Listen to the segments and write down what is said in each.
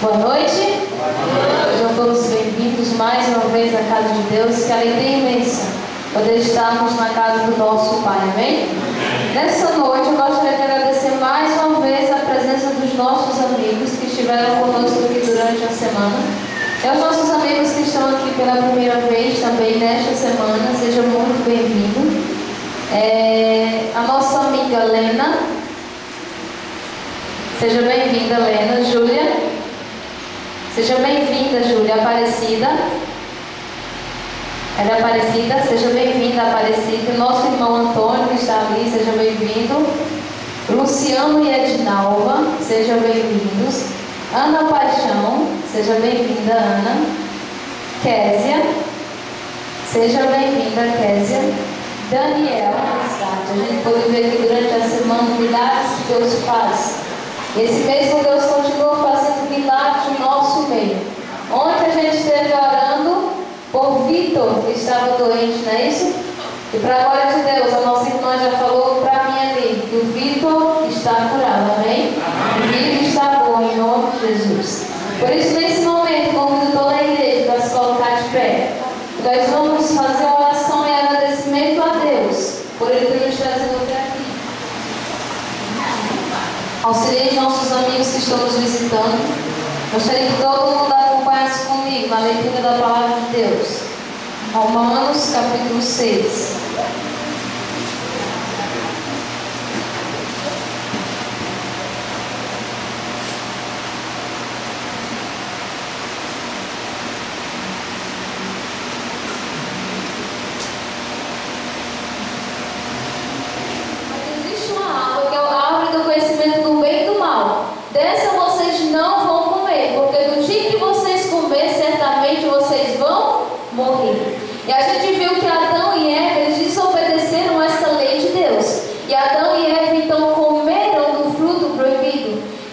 Boa noite. Sejam todos bem-vindos mais uma vez à casa de Deus. Que alegria imensa poder estarmos na casa do nosso Pai, amém? Nessa noite eu gostaria de agradecer mais uma vez a presença dos nossos amigos que estiveram conosco aqui durante a semana. E aos nossos amigos que estão aqui pela primeira vez também nesta semana, seja muito bem-vindo. A nossa amiga Lena, seja bem-vinda, Lena. Júlia, seja bem-vinda, Júlia. Aparecida, ela é Aparecida, seja bem-vinda, Aparecida. Nosso irmão Antônio, que está ali, seja bem-vindo. Luciano e Edinalva, sejam bem-vindos. Ana Paixão, seja bem-vinda, Ana. Késia, seja bem-vinda, Késia. Daniel, a gente pode ver que durante a semana milagres que Deus faz. Esse mesmo Deus continua fazendo milagres no nosso meio. Ontem a gente esteve orando por Vitor, que estava doente, não é isso? E para a glória de Deus, a nossa irmã já falou para mim ali que o Vitor está curado, amém? O Vitor está bom, em nome de Jesus. Por isso, nesse momento, convido toda a igreja para se colocar de pé. Nós vamos fazer uma oração e agradecimento a Deus por Ele ter nos trazido até aqui. Auxiliei nossos amigos que estão nos visitando. Gostaria que todo mundo acompanhasse comigo na leitura da palavra de Deus. Romanos capítulo 6.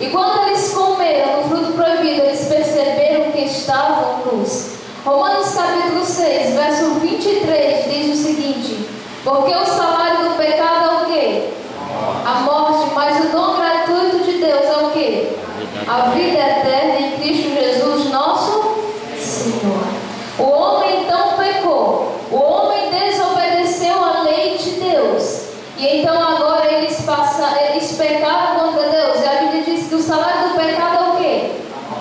E quando eles comeram o fruto proibido, eles perceberam que estavam nus. Romanos capítulo 6, verso 23 diz o seguinte: porque o salário do pecado é o quê? A morte, mas o dom gratuito de Deus é o quê? A vida eterna em Cristo Jesus, nosso Senhor. O homem então pecou, o homem desobedeceu a lei de Deus, e então agora eles pecaram contra Deus, e a Bíblia diz que o salário do pecado é o quê?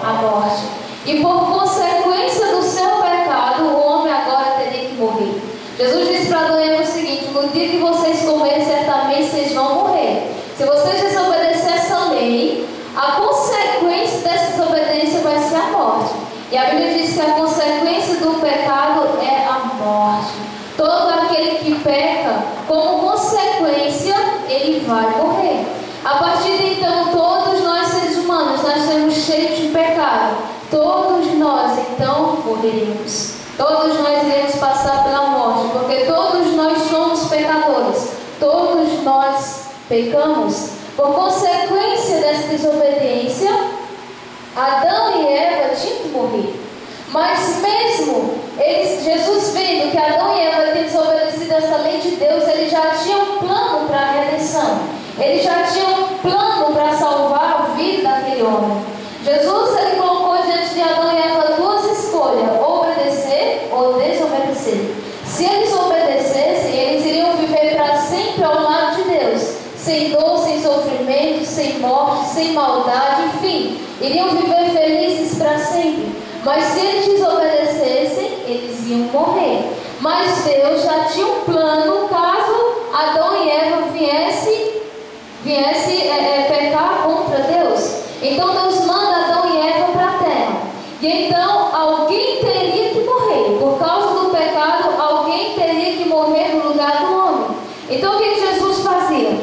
A morte. E por consequência do seu pecado, o homem agora teria que morrer. Jesus disse para Adão e Eva o seguinte: no dia que vocês comerem, certamente vocês vão morrer. Se vocês desobedecerem essa lei, a consequência dessa desobediência vai ser a morte. E a Bíblia diz que a consequência do pecado é a morte. Todo aquele que peca, como consequência, ele vai morrer. A partir de então, todos nós seres humanos, nós temos cheio de pecado. Todos nós então morreremos. Todos nós iremos passar pela morte, porque todos nós somos pecadores. Todos nós pecamos. Por consequência dessa desobediência, Adão e Eva tinham que morrer. Mas mesmo Jesus vendo que Adão e Eva tinham desobedecido essa lei de Deus, ele já tinha um plano para a redenção. Ele já tinha um plano para salvar a vida daquele homem. Jesus, ele colocou diante de Adão e Eva duas escolhas: obedecer ou desobedecer. Se eles obedecessem, eles iriam viver para sempre ao lado de Deus, sem dor, sem sofrimento, sem morte, sem maldade, enfim, iriam viver felizes para sempre. Mas se eles desobedecessem, eles iam morrer. Mas Deus já tinha um plano caso Adão e Eva viesse pecar contra Deus. Então Deus manda Adão e Eva para a terra. E então alguém teria que morrer. Por causa do pecado, alguém teria que morrer no lugar do homem. Então o que Jesus fazia?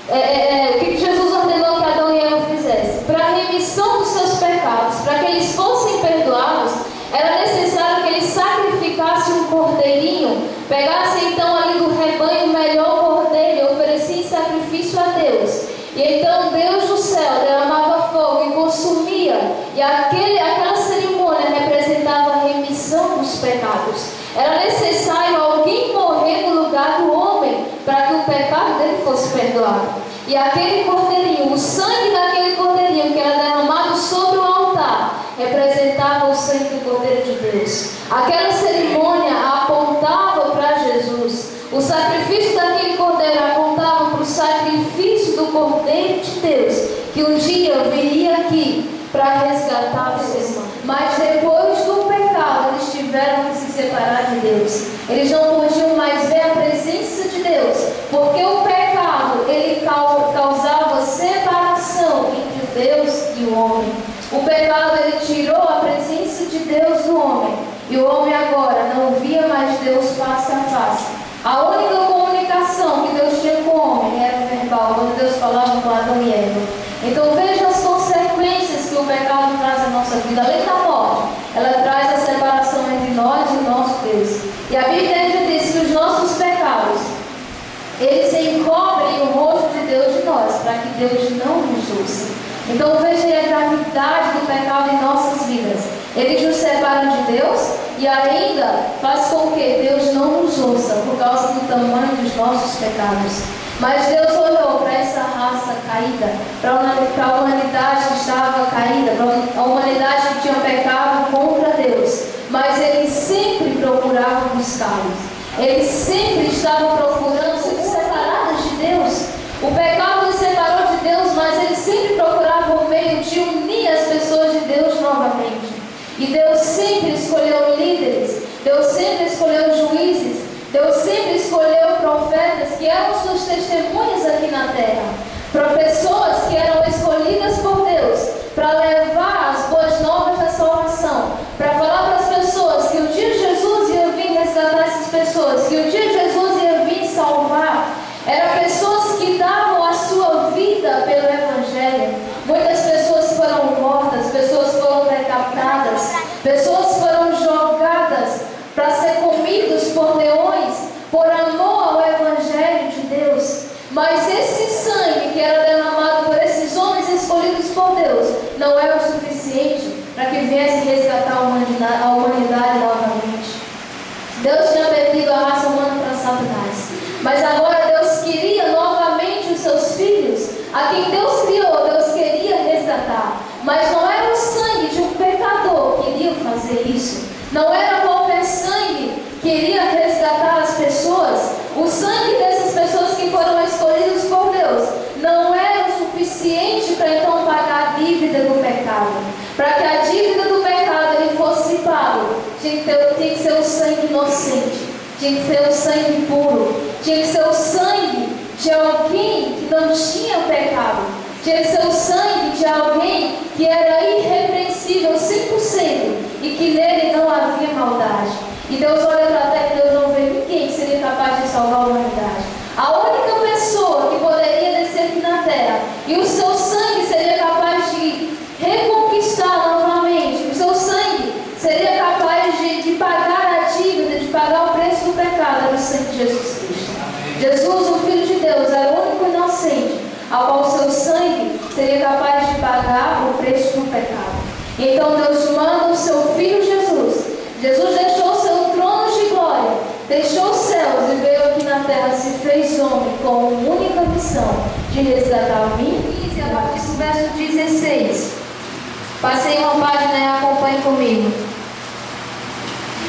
O que Jesus ordenou que Adão e Eva fizessem? Para a remissão dos seus pecados, para que eles fossem perdoados, era necessário que eles sacrificassem um cordeirinho, pegassem então ali do rebanho o melhor cordeiro e oferecessem sacrifício a Deus. E então Deus do céu derramava fogo e consumia, e aquela cerimônia representava a remissão dos pecados. Era necessário alguém morrer no lugar do homem para que o pecado dele fosse perdoado. E aquele cordeirinho, o sangue daquele cordeirinho que era derramado sobre o altar, representava o sangue do Cordeiro de Deus. Aquela cerimônia apontava para Jesus. O sacrifício daquele cordeiro apontava para o sacrifício do Cordeiro de Deus, que um dia viria aqui para resgatar os seus irmãos. Mas depois do pecado, eles tiveram que se separar de Deus. Eles não podiam mais ver a presença de Deus, porque o pecado, ele causava separação entre Deus e o homem. O pecado, ele tirou a presença de Deus do homem, e o homem agora não via mais Deus face a face. A única comunicação que Deus tinha com o homem era verbal, quando Deus falava com Adão e Eva. Então veja as consequências que o pecado traz à nossa vida. Além da morte, ela traz a separação entre nós e o nosso Deus. E a Bíblia diz que os nossos pecados, eles encobrem o rosto de Deus de nós, para que Deus não nos ouça. Então veja a gravidade do pecado em nossas vidas. Eles nos separam de Deus e ainda faz com que Deus não nos ouça por causa do tamanho dos nossos pecados. Mas Deus olhou para essa raça caída, para a humanidade que estava caída, para a humanidade que tinha pecado contra Deus. Mas Ele sempre procurava buscá-los. Ele sempre estava procurando se separar de Deus. O pecado nos separou de Deus, mas Ele sempre procurava um meio de unir as pessoas de Deus novamente. E Deus sempre escolheu líderes, Deus sempre escolheu juízes, Deus sempre escolheu profetas que eram suas testemunhas aqui na terra, para pessoas que eram escolhidas por Deus, a quem Deus criou, Deus queria resgatar. Mas não era o sangue de um pecador que iria fazer isso. Não era qualquer sangue que iria resgatar as pessoas. O sangue dessas pessoas que foram escolhidas por Deus não era o suficiente para então pagar a dívida do pecado. Para que a dívida do pecado ele fosse pago, tinha que ser o sangue inocente, tinha que ser o sangue puro, tinha que ser o sangue de alguém que não tinha pecado, tinha que ser o sangue de alguém que era irrepreensível 100% e que nele não havia maldade. E Deus olha para a terra e Deus não vê ninguém que seria capaz de salvar a humanidade. A única pessoa que poderia descer aqui na terra e o seu sangue seria capaz de reconquistar novamente, o seu sangue seria capaz de pagar a dívida, de pagar o preço do pecado, era o sangue de Jesus Cristo. Jesus, o Filho de Deus, era o único inocente ao qual o seu sangue seria capaz de pagar o preço do pecado. Então Deus manda o seu Filho Jesus. Jesus deixou o seu trono de glória, deixou os céus e veio aqui na terra, se fez homem com uma única missão de resgatar a mim. 15, agora o verso 16. Passei uma página e acompanhe comigo.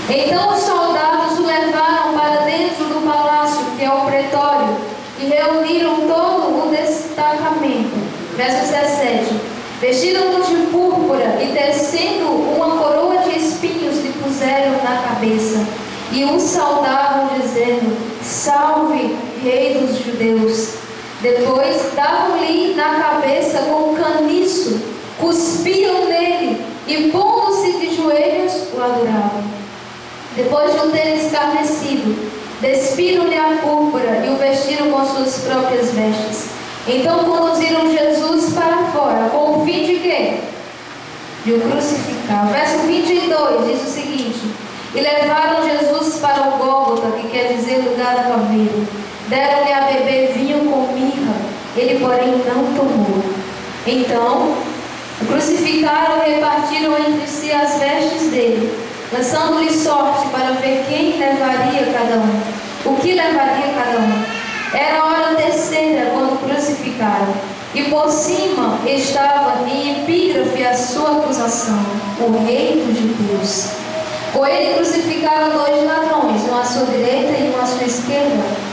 Então os soldados o levaram para dentro do palácio, que é o pretório, e reuniram todo o destacamento. Verso 17. Vestiram-no de púrpura e tecendo uma coroa de espinhos lhe puseram na cabeça. E o saudavam dizendo: Salve, Rei dos Judeus. Depois davam-lhe na cabeça com caniço, cuspiam nele e pondo-se de joelhos o adoravam. Depois de o terem escarnecido, despiram-lhe a púrpura e o vestiram com suas próprias vestes. Então conduziram Jesus para fora, com o fim de quê? De o crucificar. Verso 22 diz o seguinte: E levaram Jesus para o Gólgota, que quer dizer lugar da caveira. Deram-lhe a beber vinho com mirra, ele porém não tomou. Então o crucificaram e repartiram entre si as vestes dele, lançando-lhe sorte para ver quem levaria cada um. O que levaria cada um? Era a hora terceira quando crucificaram, e por cima estava em epígrafe a sua acusação: o Rei dos Judeus. Com ele crucificaram 2 ladrões, um à sua direita e um à sua esquerda.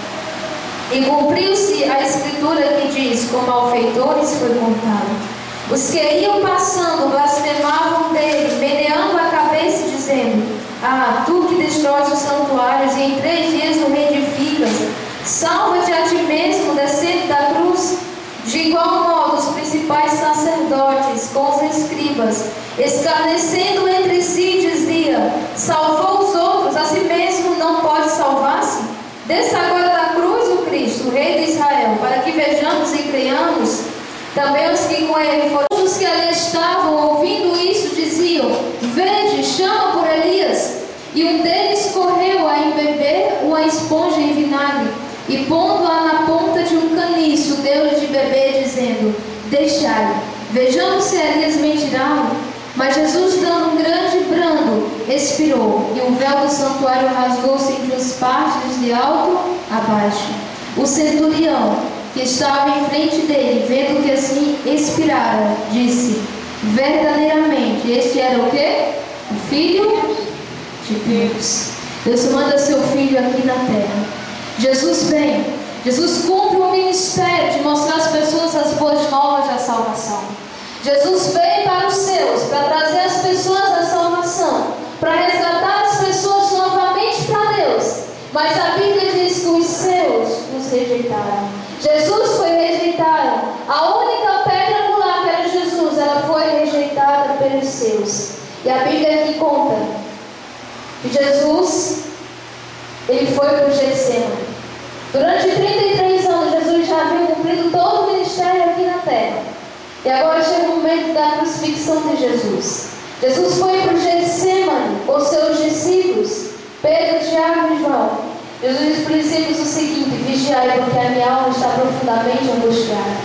E cumpriu-se a escritura que diz: com malfeitores foi contado. Os que iam passando blasfemavam dele, meneando a cabeça e dizendo: Ah, tu que destróis os santuários e em 3 dias o reedificas, salva-te a ti mesmo, descendo da cruz. De igual modo, os principais sacerdotes, com os escribas, escarnecendo entre si, dizia: Salvou os outros, a si mesmo não pode salvar-se? Desça agora da cruz o Cristo, o Rei de Israel, para que vejamos e creiamos. Também os que com ele foram, os que ali estavam, ouvindo isso, diziam: Vede, chama por Elias. E um deles correu a embeber uma esponja em vinagre, e pondo-a na ponta de um caniço, deu-lhe de beber, dizendo: Deixai, vejamos se Elias mentirá. Mas Jesus, dando um grande brando, expirou, e o véu do santuário rasgou-se em 2 partes, de alto a baixo. O centurião, que estava em frente dele, vendo que assim expirara, disse: Verdadeiramente, este era o quê? O Filho de Deus. Deus manda seu Filho aqui na terra. Jesus vem, Jesus cumpre o ministério de mostrar às pessoas as boas novas da salvação. Jesus veio para os seus, para trazer as pessoas à salvação, para resgatar as pessoas novamente para Deus. Mas a Bíblia diz que os seus os rejeitaram. Jesus foi rejeitado. A única pedra angular que era Jesus, ela foi rejeitada pelos seus. E a Bíblia aqui conta que Jesus, ele foi para o Getsemane. Durante 33 anos, Jesus já havia cumprido todo o ministério aqui na terra. E agora chega o momento da crucifixão de Jesus. Jesus foi para o Getsemane com seus discípulos, Pedro, Tiago e João. Jesus diz para os discípulos o seguinte: Vigiai, porque a minha alma está profundamente angustiada.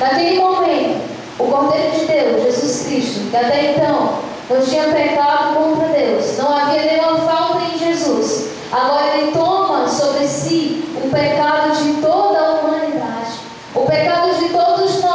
Naquele momento, o Cordeiro de Deus, Jesus Cristo, que até então não tinha pecado contra Deus, não havia nenhuma falta em Jesus, agora ele toma sobre si o pecado de toda a humanidade, o pecado de todos nós.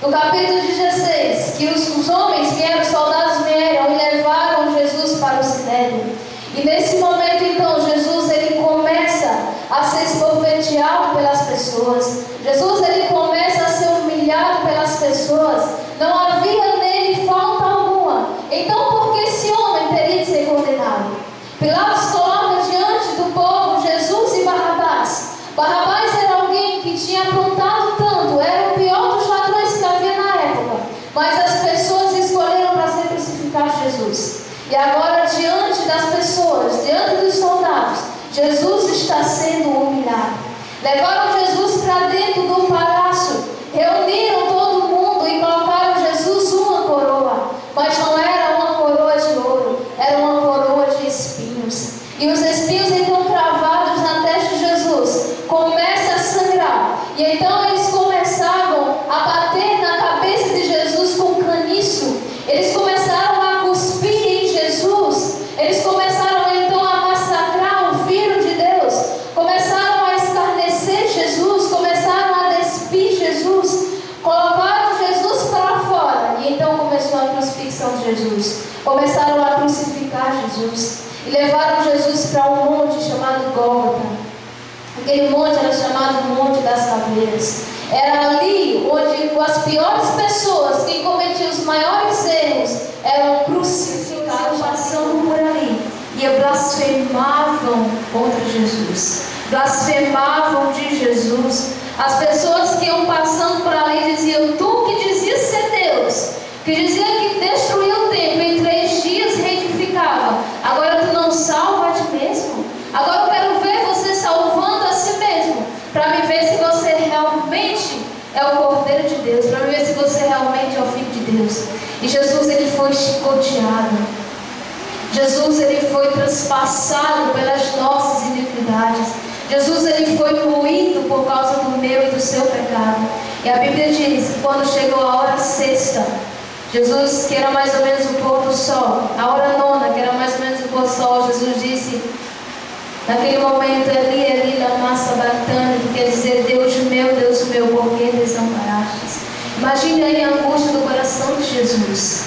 No capítulo 16, que os homens vieram, os soldados vieram e levaram Jesus para o sinédrio. E nesse momento então Jesus ele começa a ser esbofeteado pelas pessoas. Jesus ele começa a ser humilhado pelas pessoas. Não havia nele falta alguma. Então por que esse homem teria de ser condenado? Pilatos coloca diante do povo Jesus e Barrabás. Barrabás era alguém que tinha aprontado tanto, era o pior dos ladrões que havia na época. Mas as pessoas escolheram para ser crucificado Jesus. E agora diante das pessoas, diante dos soldados, Jesus está sendo humilhado. Levaram Jesus para dentro do palácio, reuniram todo mundo e colocaram Jesus uma coroa. Mas não era uma coroa de ouro, era uma coroa de espinhos. E os espinhos então cravados na testa de Jesus começam a sangrar. E então eles começavam a bater na cabeça de Jesus com caniço. Eles começaram a cuspir em Jesus. Eles começaram então a massacrar o Filho de Deus. Começaram a escarnecer Jesus. Começaram a despir Jesus. Colocaram Jesus para fora. E então começou a crucifixão de Jesus. Começaram a crucificar Jesus. E levaram Jesus para um monte chamado Gólgota. Aquele monte era chamado Monte das Caveiras. Era ali onde as piores pessoas que cometiam os maiores erros eram crucificadas, passando por ali. E blasfemavam contra Jesus. Blasfemavam de Jesus. As pessoas que iam passando por ali diziam: tu que dizias ser Deus, que dizia que destruía o templo em 3 dias reedificava, agora tu não salva a ti mesmo? Agora eu quero ver você salvando a si mesmo, para me ver se você realmente é o Cordeiro de Deus, para me ver se você realmente é o Filho de Deus. E Jesus ele foi chicoteado. Jesus ele foi transpassado pelas nossas iniquidades. Jesus ele foi moído por causa do meu e do seu pecado. E a Bíblia diz que quando chegou a hora sexta, Jesus, que era mais ou menos o pôr do sol, a hora nona, que era mais ou menos o pôr do sol, Jesus disse naquele momento: Eli, Eli, lama sabachthani, que quer dizer: Deus meu, por que desamparastes? Imagine aí a angústia do coração de Jesus.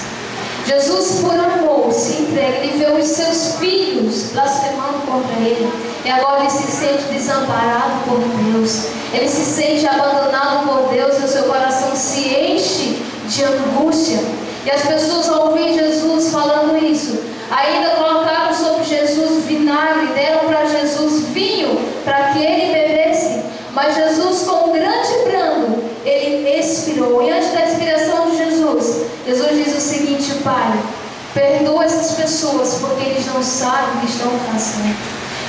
Jesus, por amor, se entrega. Ele vê os seus filhos blasfemando contra ele. E agora ele se sente desamparado por Deus. Ele se sente abandonado por Deus. E o seu coração se enche de angústia. E as pessoas ao ouvir Jesus falando isso, ainda colocaram sobre Jesus vinagre, deram para Jesus vinho para que ele bebesse. Mas Jesus, com um grande brando, ele expirou. E antes da expiração de Jesus, Jesus diz o seguinte: Pai, perdoa essas pessoas porque eles não sabem o que estão fazendo.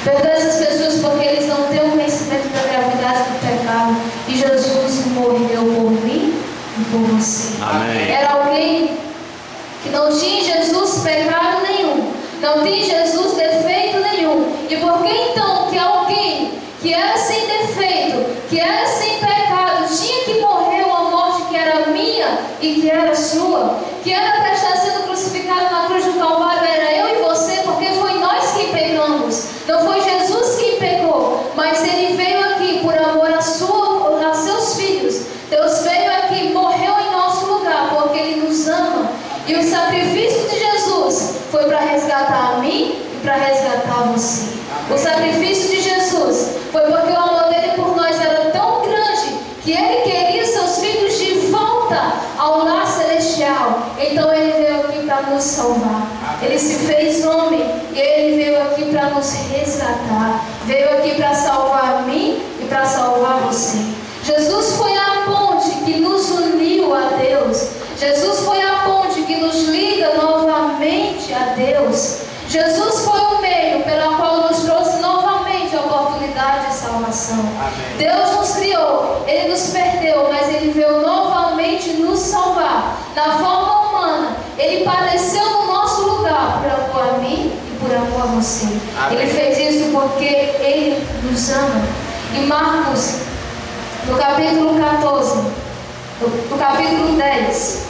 Perdoa essas pessoas porque eles não têm o conhecimento da gravidade do pecado. E Jesus morreu por mim e por você. Amém. Era alguém que não tinha em Jesus pecado nenhum, não tinha em Jesus defeito nenhum. E por que então que alguém que era sem defeito, que era sem pecado, tinha que morrer uma morte que era minha e que era sua, que era para estar sendo crucificado na cruz do Calvário? Era eu e você, porque foi nós que pecamos. Não foi Jesus quem pecou, mas ele veio aqui por amor a seus filhos. Deus veio aqui, morreu em nosso lugar, porque ele nos ama. E o sacrifício de Jesus foi para resgatar a mim e para resgatar você. O sacrifício de Jesus foi porque o amor dele por nós era tão grande que ele queria seus filhos de volta ao lar celestial. Então ele veio aqui para nos salvar. Ele se fez homem e ele veio aqui para nos resgatar. Veio aqui para salvar a mim e para salvar você. Jesus foi a ponte que nos uniu a Deus. Jesus foi a ponte que nos liga novamente a Deus. Jesus foi o meio pela qual nos trouxe novamente a oportunidade de salvação. Amém. Deus nos criou, ele nos perdeu, mas ele veio novamente nos salvar. Na forma humana, ele padeceu no nosso lugar por amor a mim e por amor a você. Amém. Ele fez isso porque ele nos ama. Em Marcos, no capítulo 14, no capítulo 10,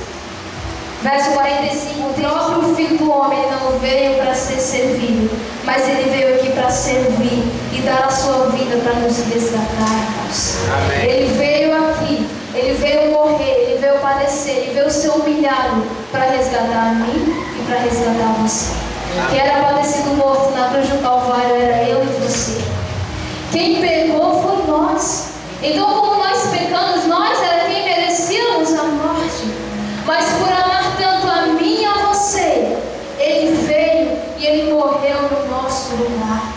verso 45, o próprio Filho do Homem não veio para ser servido, mas ele veio aqui para servir e dar a sua vida para nos resgatar. Ele veio aqui, ele veio morrer, ele veio padecer humilhado para resgatar a mim e para resgatar você. Quem era padecido morto na cruz do Calvário era eu e você. Quem pecou foi nós. Então, como nós pecamos, nós era quem merecíamos a morte. Mas por amar tanto a mim e a você, Ele veio e Ele morreu no nosso lugar.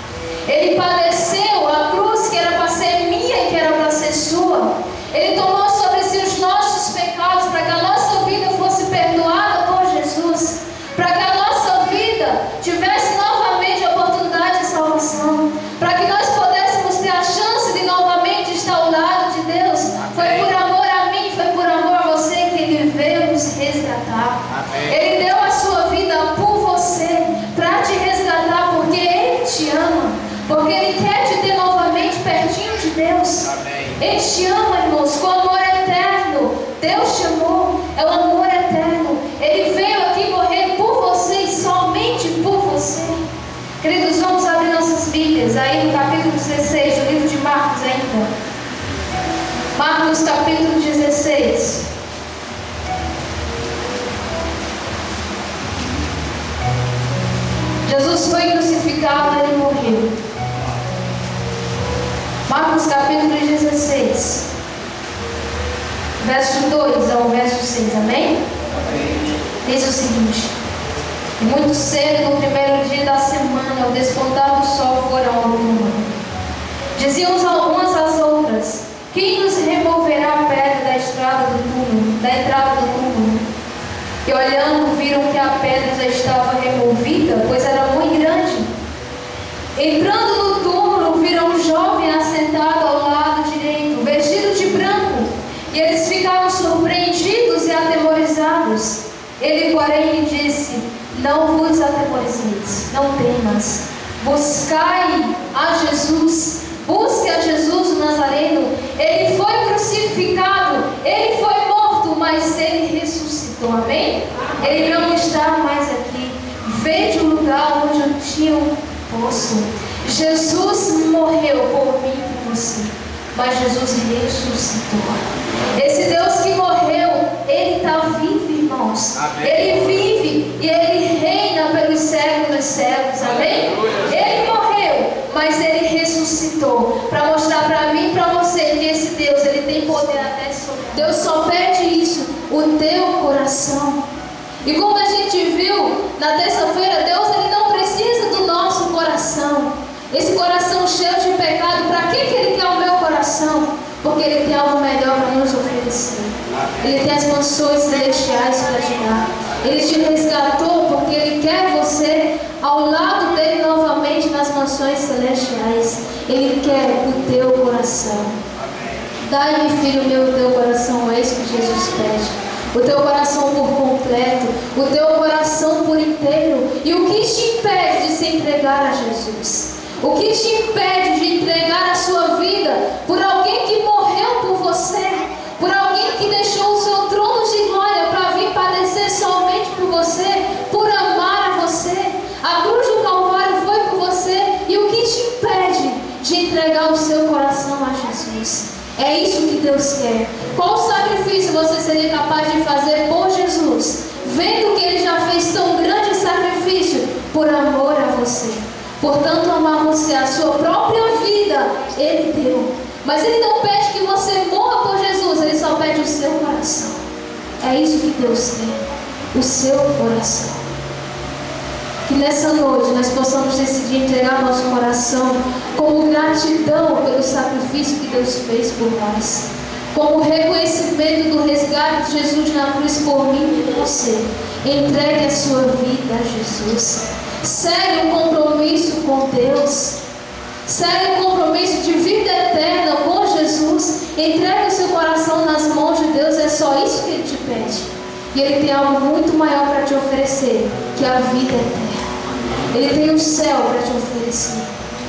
Ele padeceu a cruz que era para ser minha e que era para ser sua. Ele tomou sobre si os nossos pecados para que a nossa vida fosse perdoada por Jesus, para que a nossa vida tivesse novamente a oportunidade de salvação, para que nós pudéssemos ter a chance de novamente estar ao lado de Deus. Foi por amor a mim, foi por amor a você que Ele veio nos resgatar. Ele deu a sua vida por você, para te resgatar, porque Ele te ama, porque Ele quer te ter novamente pertinho de Deus. Ele te ama, irmãos, com amor eterno. Deus te amou, é o amor eterno. Ele veio aqui morrer por você e somente por você. Queridos, vamos abrir nossas Bíblias aí no capítulo 16 do livro de Marcos ainda. Marcos capítulo 16. Jesus foi crucificado, Ele morreu. Marcos capítulo 16, verso 2 ao verso 6, amém? Diz o seguinte: muito cedo, no primeiro dia da semana, ao despontar do sol, foram ao túmulo. Diziam umas às outras: quem nos removerá a pedra da entrada do túmulo? E olhando, viram que a pedra já estava removida, pois era muito grande. Entrando no túmulo, viram um jovem assentado ao lado direito, vestido de branco, e eles ficaram surpreendidos e atemorizados. Ele, porém, lhe disse: não vos atemorizeis, não temas, buscai a Jesus, busque a Jesus o Nazareno. Ele foi crucificado, Ele foi morto, mas Ele ressuscitou, amém? Ele não está mais aqui. Vede o lugar onde eu tinha posto. Jesus morreu por mim e por você, mas Jesus ressuscitou. Esse Deus que morreu, Ele está vivo, irmãos. Amém. Ele vive e Ele reina pelos séculos dos séculos, amém? Ele morreu, mas Ele ressuscitou, para mostrar para mim e para você que esse Deus, Ele tem poder até sobre. Deus só pede isso, o teu coração. E como a gente viu na terça-feira, Deus, Ele não precisa do nosso coração. Esse coração cheio de pecado, para que Ele quer o meu coração? Porque Ele tem algo melhor para nos oferecer. Ele tem as mansões celestiais para te dar. Ele te resgatou porque Ele quer você ao lado dEle novamente nas mansões celestiais. Ele quer o teu coração. Dai-me, filho meu, o teu coração, é isso que Jesus pede. O teu coração por completo, o teu coração por inteiro. E o que te impede de se entregar a Jesus? O que te impede de entregar a sua vida por alguém que morreu por você, por alguém que deixou o seu trono de glória para vir padecer somente por você, por amar a você? A cruz do Calvário foi por você. E o que te impede de entregar o seu coração a Jesus? É isso que Deus quer. Qual sacrifício você seria capaz de fazer por Jesus, vendo que Ele já fez tão grande sacrifício por amor a você? Portanto, amar você, a sua própria vida, Ele deu. Mas Ele não pede que você morra por Jesus, Ele só pede o seu coração. É isso que Deus quer, o seu coração. Que nessa noite nós possamos decidir entregar nosso coração como gratidão pelo sacrifício que Deus fez por nós, como reconhecimento do resgate de Jesus na cruz por mim e por você. Entregue a sua vida a Jesus. Segue um compromisso com Deus. Segue um compromisso de vida eterna com Jesus. Entregue o seu coração nas mãos de Deus. É só isso que Ele te pede. E Ele tem algo muito maior para te oferecer, que é a vida eterna. Ele tem o céu para te oferecer.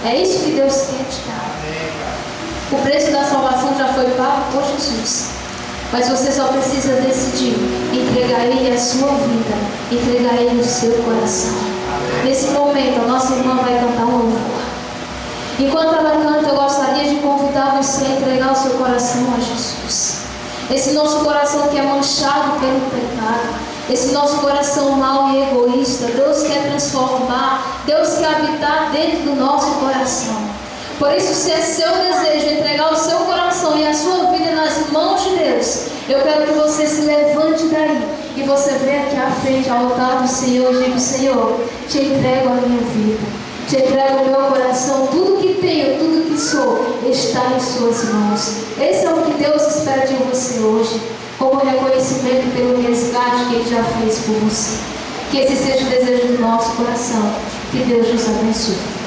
É isso que Deus quer te dar. O preço da salvação já foi pago por Jesus. Mas você só precisa decidir entregar a Ele a sua vida, entregar a Ele o seu coração. Nesse momento, a nossa irmã vai cantar um louvor. Enquanto ela canta, eu gostaria de convidar você a entregar o seu coração a Jesus. esse nosso coração que é manchado pelo pecado, esse nosso coração mau e egoísta, Deus quer transformar, Deus quer habitar dentro do nosso coração. Por isso, se é seu desejo entregar o seu coração e a sua vida nas mãos de Deus, eu quero que você se levante daí e você venha aqui à frente, ao altar do Senhor, e diga: Senhor, te entrego a minha vida, te entrego o meu coração, tudo que tenho, tudo que sou, está em suas mãos. Esse é o que Deus espera de você hoje, como reconhecimento pelo resgate que Ele já fez por você. Que esse seja o desejo do nosso coração. Que Deus nos abençoe.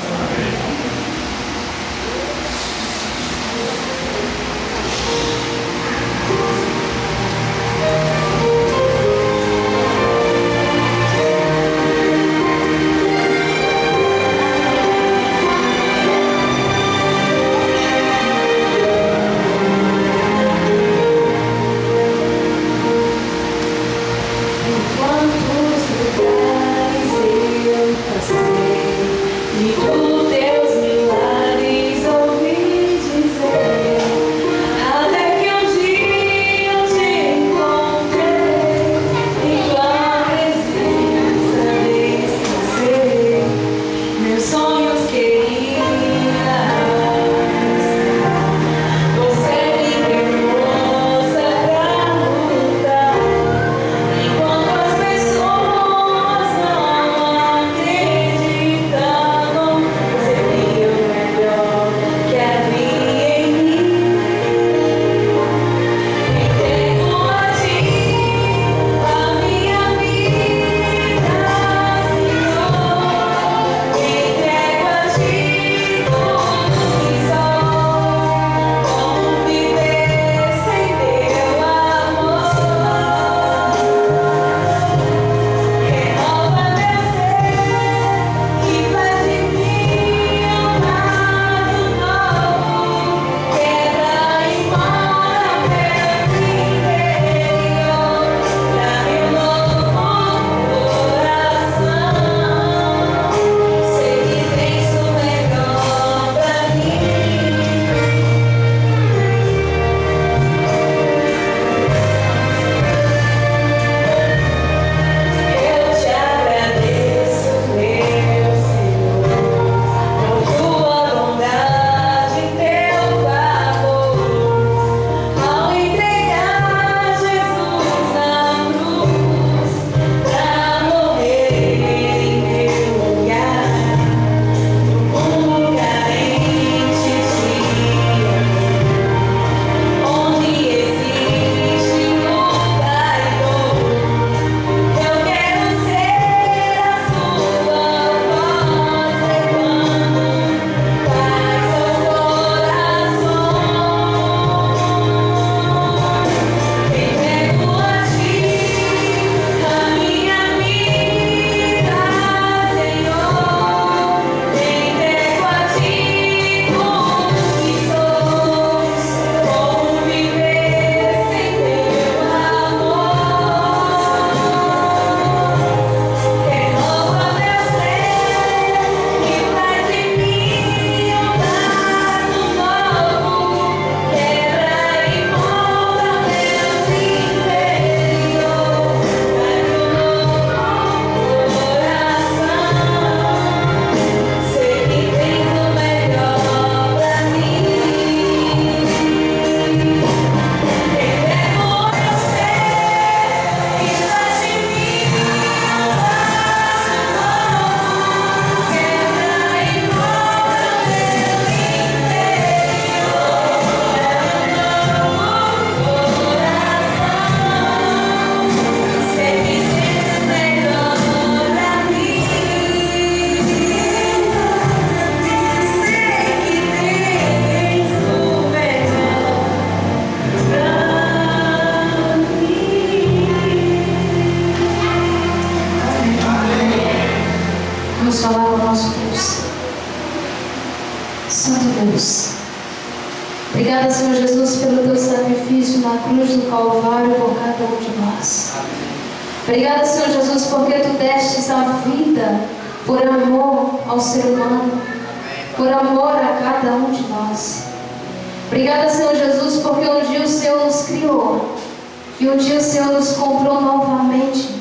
Obrigada, Senhor Jesus, pelo teu sacrifício na cruz do Calvário por cada um de nós. Obrigada, Senhor Jesus, porque tu destes a vida por amor ao ser humano, por amor a cada um de nós. Obrigada, Senhor Jesus, porque um dia o Senhor nos criou E um dia o Senhor nos comprou novamente.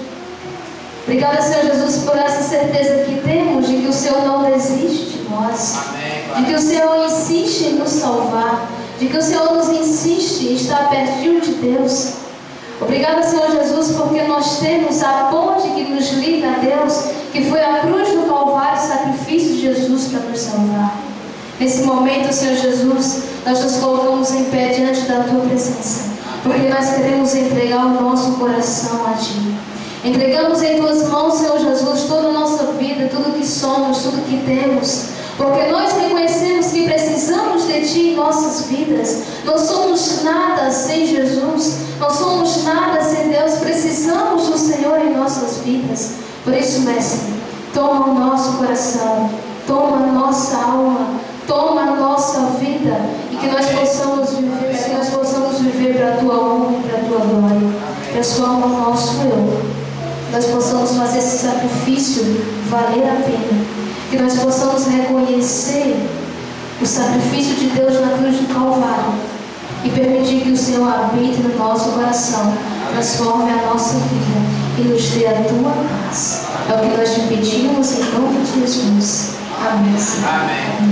Obrigada, Senhor Jesus, por essa certeza que temos de que o Senhor não desiste de nós. De que o Senhor insiste em nos salvar. De que o Senhor nos insiste em estar pertinho de Deus. Obrigada, Senhor Jesus, porque nós temos a ponte que nos liga a Deus, que foi a cruz do Calvário, o sacrifício de Jesus para nos salvar. Nesse momento, Senhor Jesus, nós nos colocamos em pé diante da Tua presença, porque nós queremos entregar o nosso coração a Ti. Entregamos em Tuas mãos, Senhor Jesus, toda a nossa vida, tudo que somos, tudo que temos, porque nós reconhecemos que precisamos de Ti em nossas vidas. Não somos nada sem Jesus, não somos nada sem Deus, precisamos do Senhor em nossas vidas. Por isso, Mestre, toma o nosso coração, toma a nossa alma, toma a nossa vida, e que nós possamos viver para a Tua honra e para a Tua glória. Transforma o nosso eu, nós possamos fazer esse sacrifício valer a pena. Que nós possamos reconhecer o sacrifício de Deus na cruz do Calvário e permitir que o Senhor habite no nosso coração, transforme a nossa vida e nos dê a Tua paz. É o que nós te pedimos em nome de Jesus. Amém. Amém.